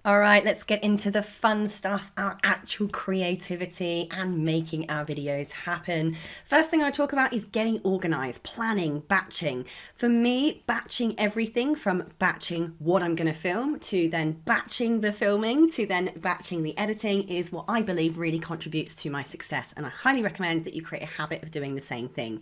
All right, let's get into the fun stuff, our actual creativity and making our videos happen. First thing I talk about is getting organized, planning, batching. For me, batching everything from batching what I'm going to film to then batching the filming to then batching the editing is what I believe really contributes to my success. And I highly recommend that you create a habit of doing the same thing.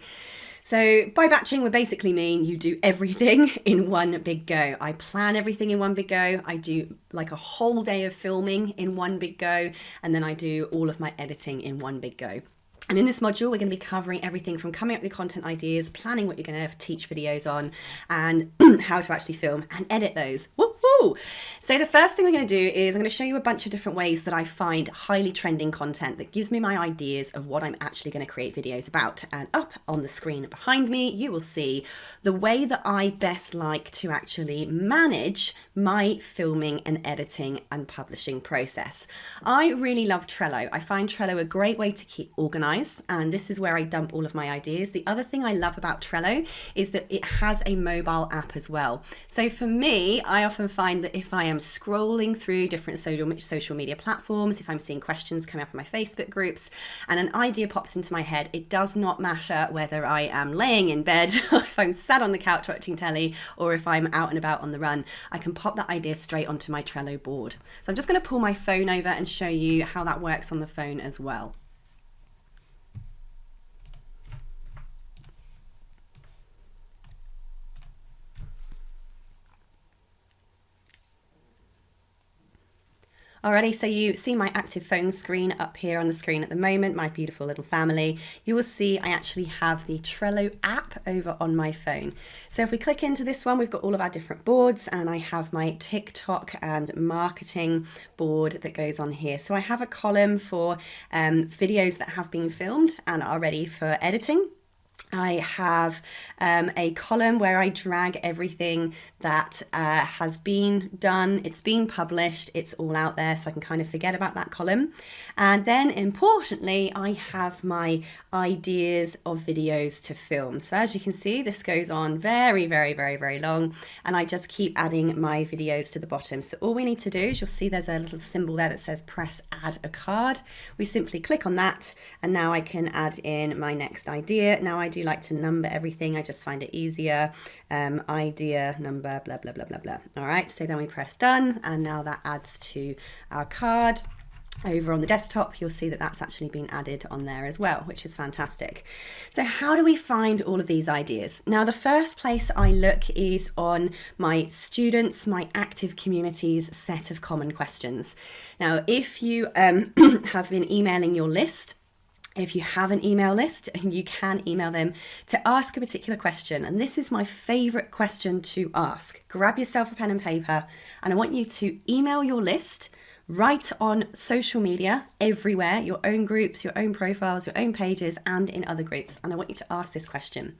So by batching, we basically mean you do everything in one big go. I plan everything in one big go. I do like a whole day of filming in one big go, and then I do all of my editing in one big go. And in this module, we're going to be covering everything from coming up with content ideas, planning what you're going to teach videos on, and how to actually film and edit those. Woohoo! So the first thing we're going to do is I'm going to show you a bunch of different ways that I find highly trending content that gives me my ideas of what I'm actually going to create videos about. And up on the screen behind me, you will see the way that I best like to actually manage my filming and editing and publishing process. I really love Trello. I find Trello a great way to keep organized. And this is where I dump all of my ideas. The other thing I love about Trello is that it has a mobile app as well. So for me, I often find that if I am scrolling through different social media platforms, if I'm seeing questions coming up in my Facebook groups and an idea pops into my head, it does not matter whether I am laying in bed or if I'm sat on the couch watching telly or if I'm out and about on the run, I can pop that idea straight onto my Trello board. So I'm just going to pull my phone over and show you how that works on the phone as well. Alrighty, so you see my active phone screen up here on the screen at the moment, my beautiful little family. You will see I actually have the Trello app over on my phone. So if we click into this one, we've got all of our different boards and I have my TikTok and marketing board that goes on here. So I have a column for videos that have been filmed and are ready for editing. I have a column where I drag everything that has been done, it's been published, it's all out there, so I can kind of forget about that column. And then importantly, I have my ideas of videos to film. So as you can see, this goes on very, very, very, very long, and I just keep adding my videos to the bottom. So all we need to do is you'll see there's a little symbol there that says press add a card. We simply click on that, and now I can add in my next idea. Now I do like to number everything. I just find it easier. Idea, number, blah, blah, blah, blah, blah. All right, so then we press done, and now that adds to our card. Over on the desktop, you'll see that that's actually been added on there as well, which is fantastic. So how do we find all of these ideas? Now, the first place I look is on my students, my active communities set of common questions. Now, if you have been emailing your list, if you have an email list, you can email them to ask a particular question. And this is my favorite question to ask. Grab yourself a pen and paper, and I want you to email your list right on social media, everywhere, your own groups, your own profiles, your own pages, and in other groups. And I want you to ask this question.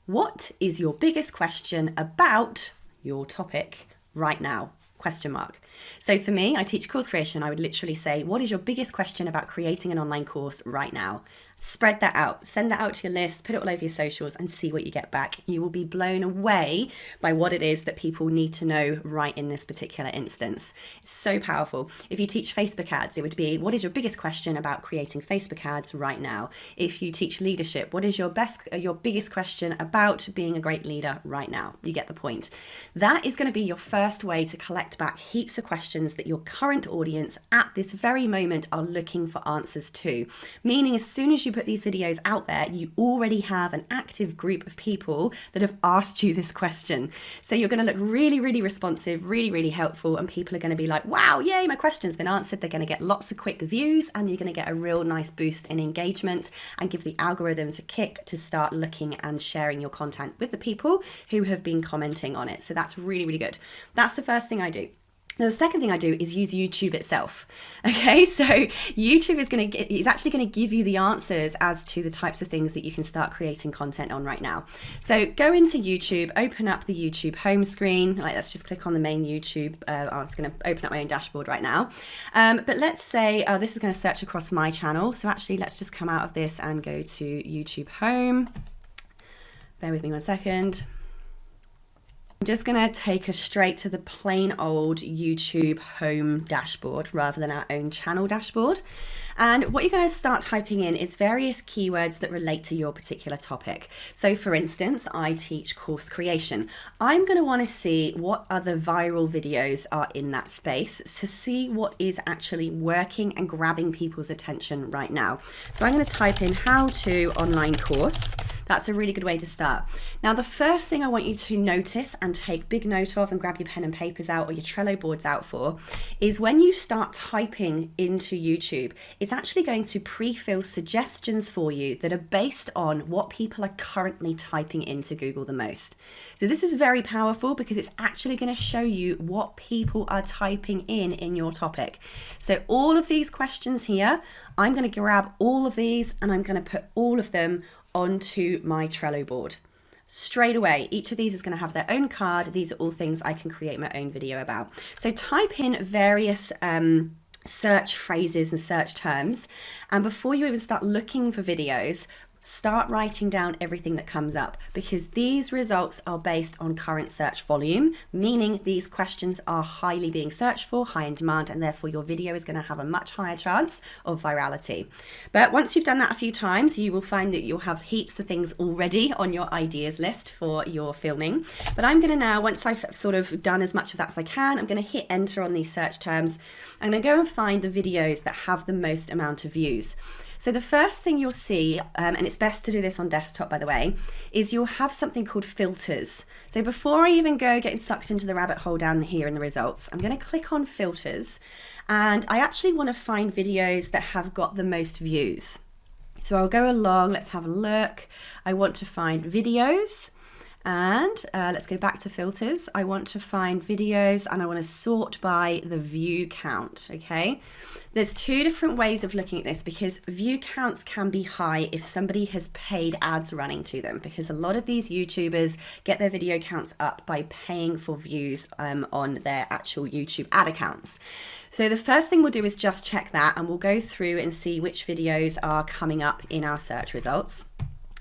What is your biggest question about your topic right now? Question mark. So for me, I teach course creation. I would literally say, what is your biggest question about creating an online course right now? Spread that out, send that out to your list, put it all over your socials and see what you get back. You will be blown away by what it is that people need to know right in this particular instance. It's so powerful. If you teach Facebook ads, it would be, what is your biggest question about creating Facebook ads right now? If you teach leadership, what is your biggest question about being a great leader right now? You get the point. That is going to be your first way to collect back heaps of questions that your current audience at this very moment are looking for answers to. Meaning as soon as you put these videos out there, you already have an active group of people that have asked you this question. So you're going to look really, really responsive, really, really helpful, and people are going to be like, wow, yay, my question's been answered. They're going to get lots of quick views, and you're going to get a real nice boost in engagement and give the algorithms a kick to start looking and sharing your content with the people who have been commenting on it. So that's really, really good. That's the first thing I do. Now, the second thing I do is use YouTube itself. Okay, so YouTube is actually going to give you the answers as to the types of things that you can start creating content on right now. So go into YouTube, open up the YouTube home screen. Like, let's just click on the main YouTube. I was going to open up my own dashboard right now. But let's say this is going to search across my channel. So actually, let's just come out of this and go to YouTube home. Bear with me one second. I'm just going to take us straight to the plain old YouTube home dashboard rather than our own channel dashboard. And what you're going to start typing in is various keywords that relate to your particular topic. So for instance, I teach course creation. I'm going to want to see what other viral videos are in that space to see what is actually working and grabbing people's attention right now. So I'm going to type in how to online course. That's a really good way to start. Now, the first thing I want you to notice and take big note of and grab your pen and papers out or your Trello boards out for is when you start typing into YouTube, it's actually going to pre-fill suggestions for you that are based on what people are currently typing into Google the most. So this is very powerful because it's actually going to show you what people are typing in your topic. So all of these questions here, I'm going to grab all of these and I'm going to put all of them onto my Trello board. Straight away, each of these is going to have their own card. These are all things I can create my own video about. So type in various search phrases and search terms, and before you even start looking for videos, start writing down everything that comes up, because these results are based on current search volume, meaning these questions are highly being searched for, high in demand, and therefore your video is going to have a much higher chance of virality. But once you've done that a few times, you will find that you'll have heaps of things already on your ideas list for your filming. But I'm going to now, once I've sort of done as much of that as I can, I'm going to hit enter on these search terms. I'm going to go and find the videos that have the most amount of views. So the first thing you'll see, and it's best to do this on desktop by the way, is you'll have something called filters. So before I even go getting sucked into the rabbit hole down here in the results, I'm going to click on filters, and I actually want to find videos that have got the most views. So I'll go along, let's have a look. I want to find videos. And let's go back to filters. I want to find videos and I want to sort by the view count, okay? There's two different ways of looking at this, because view counts can be high if somebody has paid ads running to them, because a lot of these YouTubers get their video counts up by paying for views on their actual YouTube ad accounts. So the first thing we'll do is just check that, and we'll go through and see which videos are coming up in our search results.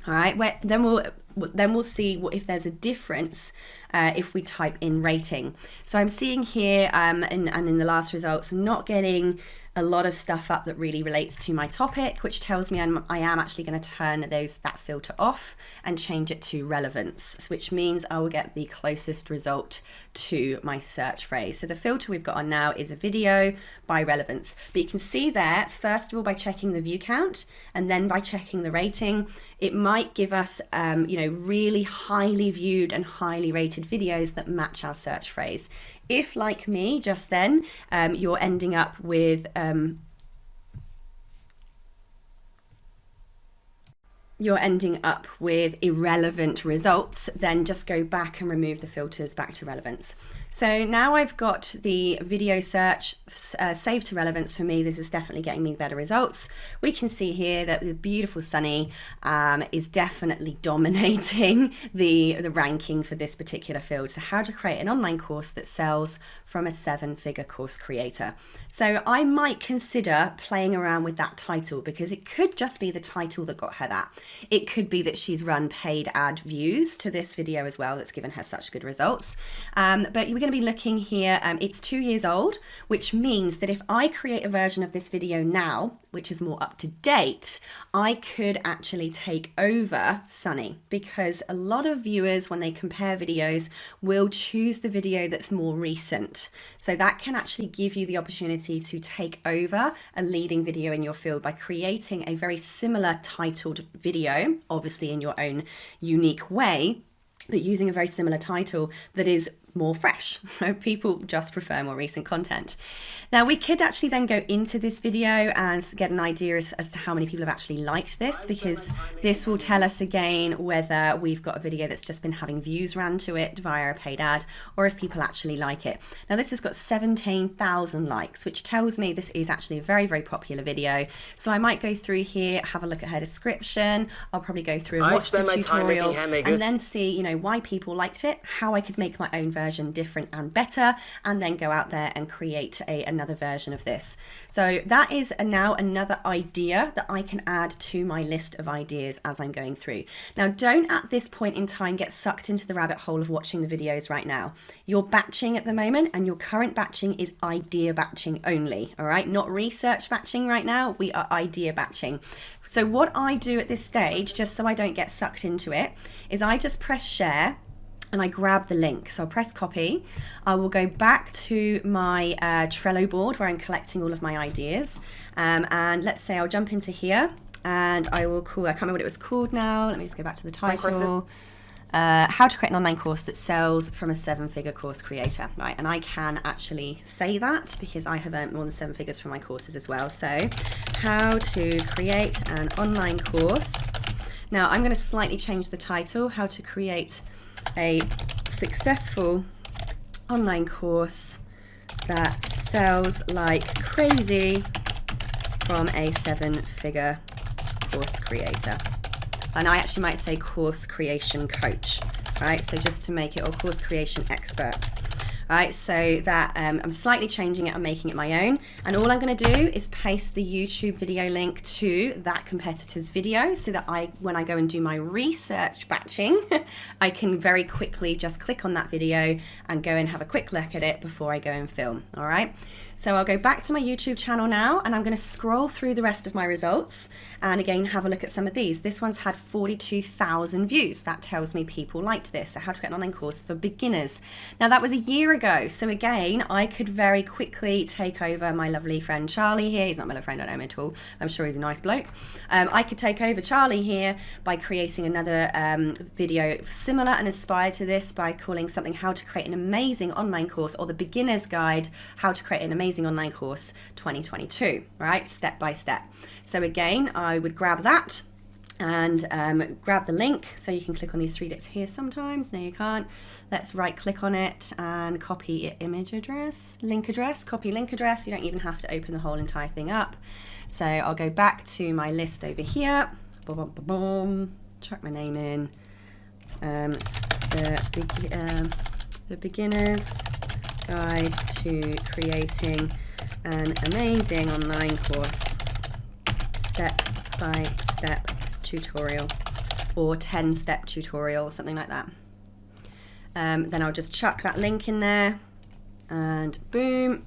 All right, then we'll see if there's a difference if we type in rating. So I'm seeing here and in the last results, I'm not getting a lot of stuff up that really relates to my topic, which tells me I am actually going to turn that filter off and change it to relevance, which means I will get the closest result to my search phrase. So the filter we've got on now is a video by relevance. But you can see there, first of all, by checking the view count and then by checking the rating, it might give us really highly viewed and highly rated videos that match our search phrase. If, like me just then, you're ending up with irrelevant results, then just go back and remove the filters back to relevance. So now I've got the video search saved to relevance. For me, this is definitely getting me better results. We can see here that the beautiful Sunny is definitely dominating the ranking for this particular field. So how to create an online course that sells from a 7-figure course creator. So I might consider playing around with that title, because it could just be the title that got her that. It could be that she's run paid ad views to this video as well that's given her such good results. But we're going to be looking here, it's 2 years old, which means that if I create a version of this video now, which is more up to date, I could actually take over Sunny, because a lot of viewers, when they compare videos, will choose the video that's more recent. So that can actually give you the opportunity to take over a leading video in your field by creating a very similar titled video, obviously in your own unique way, but using a very similar title that is more fresh. People just prefer more recent content. Now we could actually then go into this video and get an idea as to how many people have actually liked this, because this will tell us again whether we've got a video that's just been having views ran to it via a paid ad, or if people actually like it. Now this has got 17,000 likes, which tells me this is actually a very, very popular video. So I might go through here, have a look at her description. I'll probably go through and watch the tutorial and then see, why people liked it, how I could make my own version version different and better, and then go out there and create another version of this. So that is now another idea that I can add to my list of ideas as I'm going through. Now, don't at this point in time get sucked into the rabbit hole of watching the videos right now. You're batching at the moment, and your current batching is idea batching only, all right? Not research batching right now, we are idea batching. So what I do at this stage, just so I don't get sucked into it, is I just press share and I grab the link. So I'll press copy. I will go back to my Trello board where I'm collecting all of my ideas. And let's say I'll jump into here and I will call, I can't remember what it was called now. Let me just go back to the title. How to create an online course that sells from a 7-figure course creator, right? And I can actually say that because I have earned more than 7 figures from my courses as well. So how to create an online course. Now I'm going to slightly change the title, how to create a successful online course that sells like crazy from a 7-figure course creator. And I actually might say course creation coach, right? So just to make it, or course creation expert. Right, so that I'm slightly changing it, I'm making it my own, and all I'm going to do is paste the YouTube video link to that competitor's video so that when I go and do my research batching, I can very quickly just click on that video and go and have a quick look at it before I go and film. All right, so I'll go back to my YouTube channel now, and I'm going to scroll through the rest of my results and again have a look at some of these. This one's had 42,000 views. That tells me people liked this. So how to create an online course for beginners. Now that was a year ago, so again I could very quickly take over my lovely friend Charlie here. He's not my lovely friend, I don't know him at all, I'm sure he's a nice bloke. I could take over Charlie here by creating another video similar and inspired to this by calling something how to create an amazing online course, or the beginner's guide how to create an amazing online course 2022, right, step by step. So again I would grab that and grab the link, so you can click on these 3 dots here sometimes. No, you can't. Let's right click on it and copy image address, link address, copy link address. You don't even have to open the whole entire thing up. So I'll go back to my list over here, boom, boom, boom, boom. Chuck my name in, the beginner's guide to creating an amazing online course, step-by-step tutorial, or 10-step tutorial, something like that. Then I'll just chuck that link in there and boom,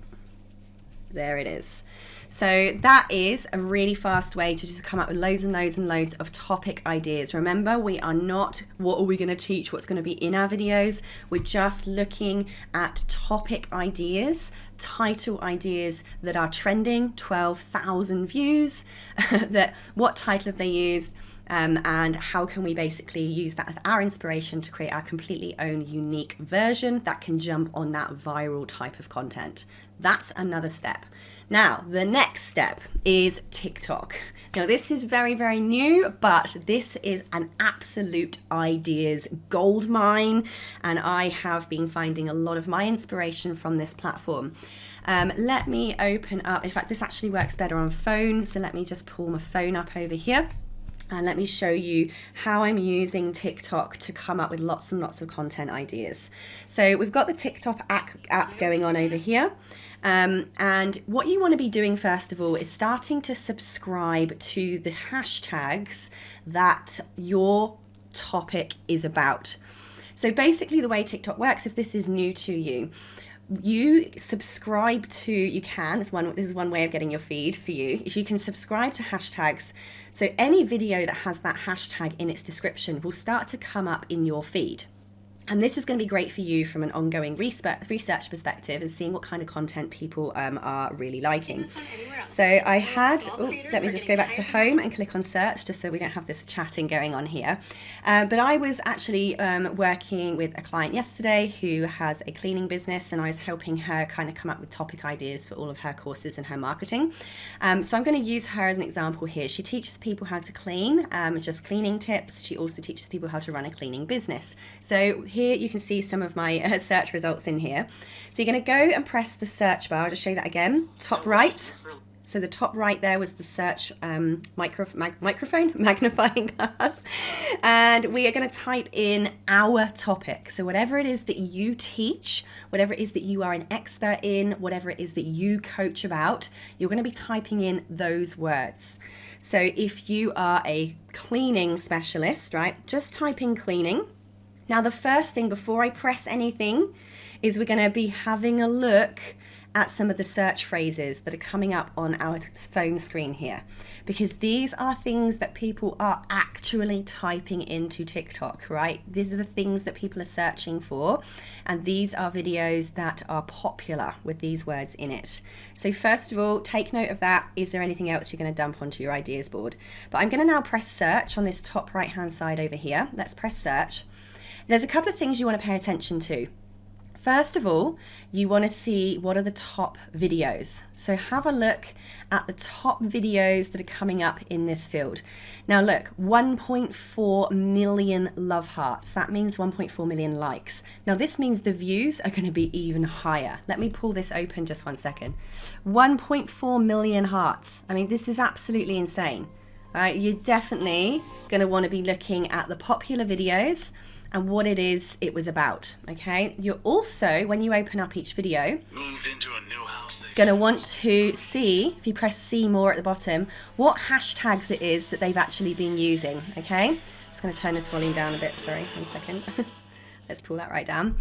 there it is. So that is a really fast way to just come up with loads and loads and loads of topic ideas. Remember, we are not, what are we going to teach, what's going to be in our videos. We're just looking at topic ideas, title ideas that are trending, 12,000 views, that what title have they used, and how can we basically use that as our inspiration to create our completely own unique version that can jump on that viral type of content. That's another step. Now, the next step is TikTok. Now, this is very, very new, but this is an absolute ideas gold mine, and I have been finding a lot of my inspiration from this platform. Let me open up, in fact, this actually works better on phone, so let me just pull my phone up over here. And let me show you how I'm using TikTok to come up with lots and lots of content ideas. So we've got the TikTok app going on over here. And what you want to be doing first of all is starting to subscribe to the hashtags that your topic is about. So basically the way TikTok works, if this is new to you, you subscribe to, you can, this is one way of getting your feed for you, is you can subscribe to hashtags. So any video that has that hashtag in its description will start to come up in your feed. And this is going to be great for you from an ongoing research perspective and seeing what kind of content people are really liking. So I had, let me just go back to home and click on search just so we don't have this chatting going on here. But I was actually working with a client yesterday who has a cleaning business, and I was helping her kind of come up with topic ideas for all of her courses and her marketing. So I'm going to use her as an example here. She teaches people how to clean, just cleaning tips. She also teaches people how to run a cleaning business. So here you can see some of my search results in here. So you're going to go and press the search bar. I'll just show you that again. Top right. So the top right there was the search microphone, magnifying glass. And we are going to type in our topic. So whatever it is that you teach, whatever it is that you are an expert in, whatever it is that you coach about, you're going to be typing in those words. So if you are a cleaning specialist, right, just type in cleaning. Now the first thing before I press anything is we're going to be having a look at some of the search phrases that are coming up on our phone screen here, because these are things that people are actually typing into TikTok, right? These are the things that people are searching for, and these are videos that are popular with these words in it. So first of all, take note of that. Is there anything else you're going to dump onto your ideas board? But I'm going to now press search on this top right hand side over here. Let's press search. There's a couple of things you want to pay attention to. First of all, you want to see what are the top videos. So have a look at the top videos that are coming up in this field. Now look, 1.4 million love hearts. That means 1.4 million likes. Now this means the views are going to be even higher. Let me pull this open just 1 second. 1.4 million hearts. I mean, this is absolutely insane. All right, you're definitely going to want to be looking at the popular videos and what it is it was about, okay? You're also, when you open up each video, moved into a new house. Gonna want to see, if you press see more at the bottom, what hashtags it is that they've actually been using, okay? Just gonna turn this volume down a bit, sorry, 1 second. Let's pull that right down.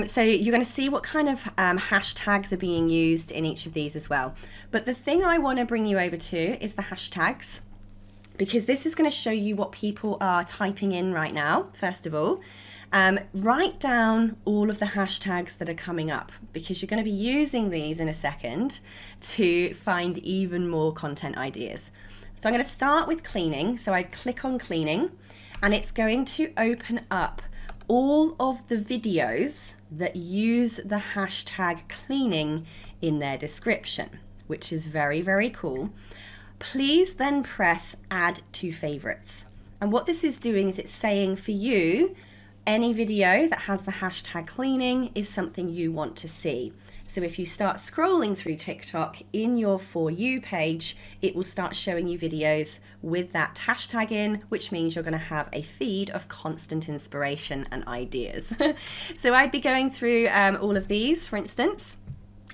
So you're going to see what kind of hashtags are being used in each of these as well. But the thing I want to bring you over to is the hashtags, because this is going to show you what people are typing in right now, first of all. Write down all of the hashtags that are coming up, because you're going to be using these in a second to find even more content ideas. So I'm going to start with cleaning. So I click on cleaning, and it's going to open up all of the videos that use the hashtag cleaning in their description, which is very, very cool. Please then press add to favorites. And what this is doing is it's saying for you, any video that has the hashtag cleaning is something you want to see. So if you start scrolling through TikTok in your For You page, it will start showing you videos with that hashtag in, which means you're going to have a feed of constant inspiration and ideas. So I'd be going through all of these, for instance.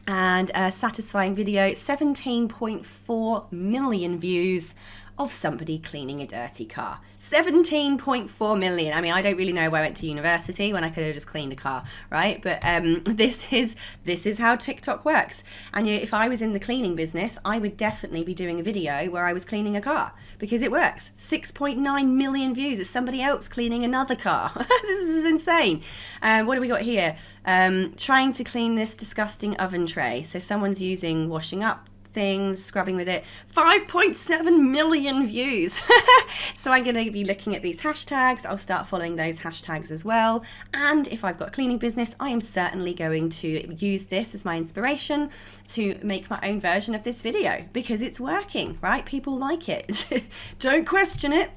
And a satisfying video, 17.4 million views of somebody cleaning a dirty car. 17.4 million. I mean, I don't really know where I went to university when I could have just cleaned a car, right? But this is how TikTok works. And if I was in the cleaning business, I would definitely be doing a video where I was cleaning a car, because it works. 6.9 million views of somebody else cleaning another car. This is insane. What do we got here? Trying to clean this disgusting oven tray. So someone's using washing up things, scrubbing with it. 5.7 million views. So I'm going to be looking at these hashtags. I'll start following those hashtags as well. And if I've got a cleaning business, I am certainly going to use this as my inspiration to make my own version of this video, because it's working, right? People like it. Don't question it.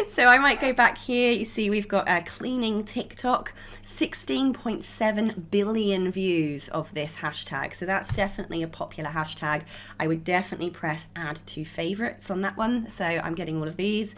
So I might go back here. You see we've got a cleaning TikTok, 16.7 billion views of this hashtag. So that's definitely a popular hashtag. I would definitely press add to favorites on that one. So I'm getting all of these.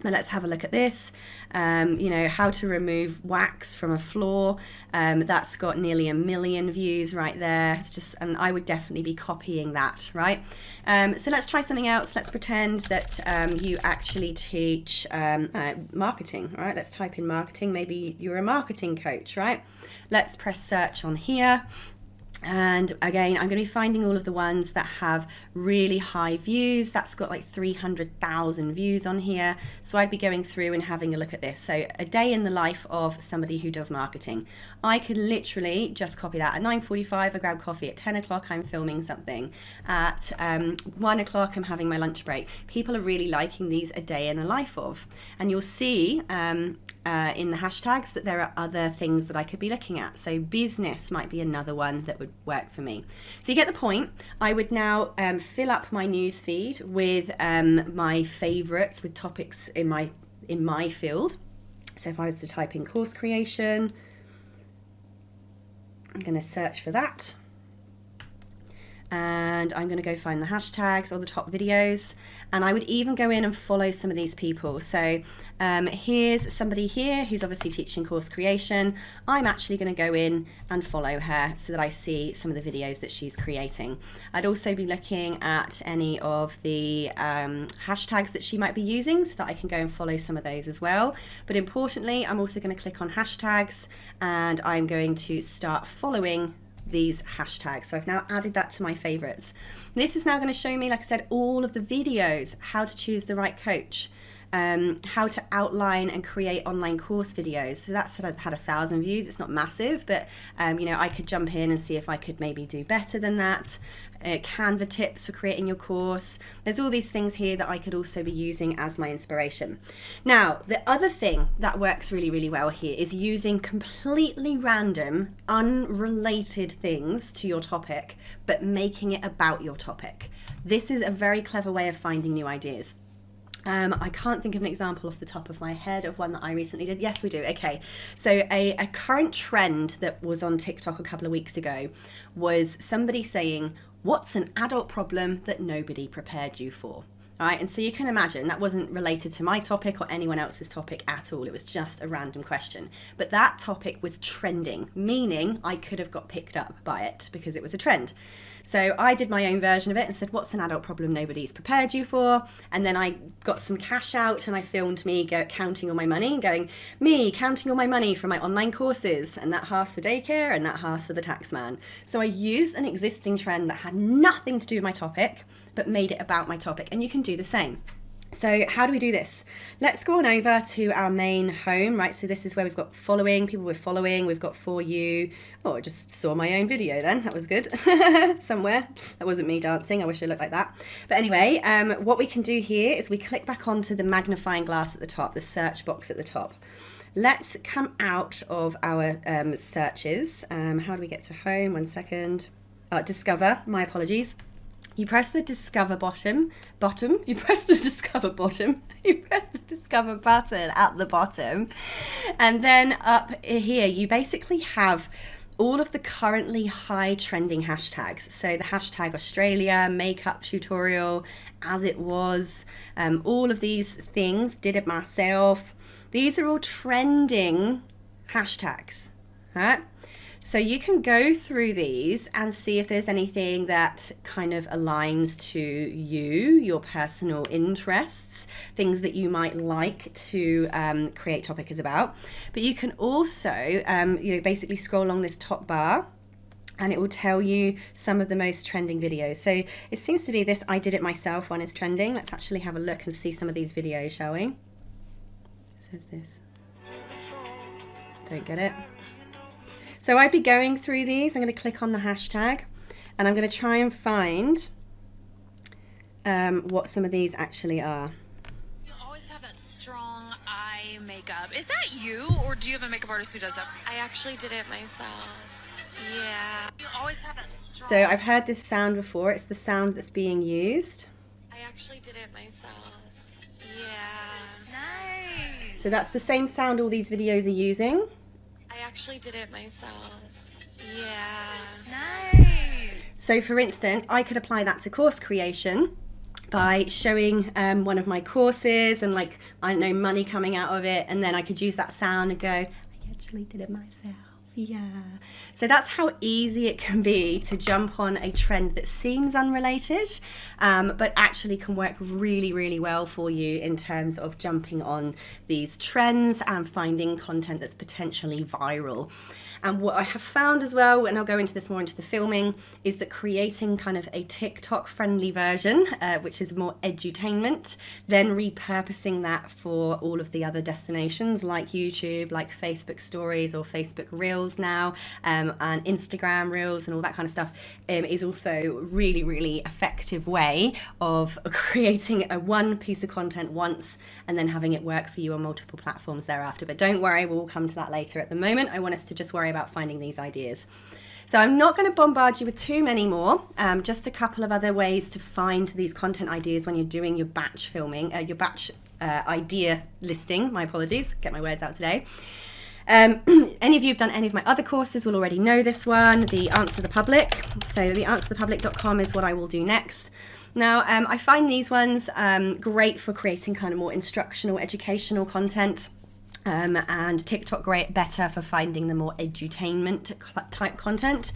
Now let's have a look at this. How to remove wax from a floor. That's got nearly 1 million views right there. It's just, and I would definitely be copying that, right? So let's try something else. Let's pretend that you actually teach marketing, right? Let's type in marketing. Maybe you're a marketing coach, right? Let's press search on here. And again, I'm going to be finding all of the ones that have really high views. That's got like 300,000 views on here. So I'd be going through and having a look at this. So a day in the life of somebody who does marketing. I could literally just copy that. At 9:45, I grab coffee. At 10 o'clock, I'm filming something. At 1 o'clock, I'm having my lunch break. People are really liking these a day in the life of. And you'll see in the hashtags that there are other things that I could be looking at. So business might be another one that would work for me. So you get the point. I would now fill up my news feed with my favorites, with topics in my field. So if I was to type in course creation, I'm going to search for that. and I'm going to go find the hashtags or the top videos, and I would even go in and follow some of these people. So here's somebody here who's obviously teaching course creation. I'm actually going to go in and follow her so that I see some of the videos that she's creating. I'd also be looking at any of the hashtags that she might be using so that I can go and follow some of those as well. But importantly, I'm also going to click on hashtags, and I'm going to start following these hashtags. So I've now added that to my favorites. This is now going to show me, like I said, all of the videos, how to choose the right coach, how to outline and create online course videos. So that's had 1,000 views. It's not massive, but you know, I could jump in and see if I could maybe do better than that. Canva tips for creating your course. There's all these things here that I could also be using as my inspiration. Now, the other thing that works really, really well here is using completely random, unrelated things to your topic, but making it about your topic. This is a very clever way of finding new ideas. I can't think of an example off the top of my head of one that I recently did. Yes, we do. Okay. So a current trend that was on TikTok a couple of weeks ago was somebody saying, what's an adult problem that nobody prepared you for? All right, and so you can imagine that wasn't related to my topic or anyone else's topic at all. It was just a random question. But that topic was trending, meaning I could have got picked up by it because it was a trend. So I did my own version of it and said, what's an adult problem nobody's prepared you for? And then I got some cash out and I filmed me counting all my money, going, me counting all my money from my online courses, and that half's for daycare and that half's for the tax man. So I used an existing trend that had nothing to do with my topic, but made it about my topic, and you can do the same. So how do we do this? Let's go on over to our main home, right? So this is where we've got following, people we're following, we've got For You. Oh, I just saw my own video then, that was good. Somewhere, that wasn't me dancing, I wish I looked like that. But anyway, what we can do here is we click back onto the magnifying glass at the top, the search box at the top. Let's come out of our searches. How do we get to home? 1 second. Discover, my apologies. You press the discover bottom, you press the discover bottom, you press the discover button at the bottom, and then up here you basically have all of the currently high trending hashtags. So the hashtag Australia, makeup tutorial, as it was, all of these things, did it myself. These are all trending hashtags, right? So you can go through these and see if there's anything that kind of aligns to you, your personal interests, things that you might like to create topics about. But you can also, basically scroll along this top bar, and it will tell you some of the most trending videos. So it seems to be this I did it myself one is trending. Let's actually have a look and see some of these videos, shall we? It says this. Don't get it. So I'd be going through these. I'm going to click on the hashtag, and I'm going to try and find what some of these actually are. You always have that strong eye makeup. Is that you, or do you have a makeup artist who does that for you? I actually did it myself. Yeah. You always have that strong... So I've heard this sound before. It's the sound that's being used. I actually did it myself. Yeah. Nice. So that's the same sound all these videos are using. I actually did it myself. Yeah. Nice. So for instance, I could apply that to course creation by showing one of my courses and, like, I don't know, money coming out of it, and then I could use that sound and go, I actually did it myself. Yeah. So that's how easy it can be to jump on a trend that seems unrelated, but actually can work really, really well for you in terms of jumping on these trends and finding content that's potentially viral. And what I have found as well, and I'll go into this more into the filming, is that creating kind of a TikTok friendly version, which is more edutainment, then repurposing that for all of the other destinations like YouTube, like Facebook stories or Facebook Reels now, and Instagram Reels and all that kind of stuff, is also really, really effective way of creating a one piece of content once and then having it work for you on multiple platforms thereafter. But don't worry, we'll come to that later. At the moment, I want us to just worry about finding these ideas. So I'm not going to bombard you with too many more, just a couple of other ways to find these content ideas when you're doing your batch filming, your batch idea listing, my apologies, get my words out today. Any of you who've done any of my other courses will already know this one, the Answer the Public. So the answerthepublic.com is what I will do next. Now, I find these ones great for creating kind of more instructional, educational content. And TikTok better for finding the more edutainment type content.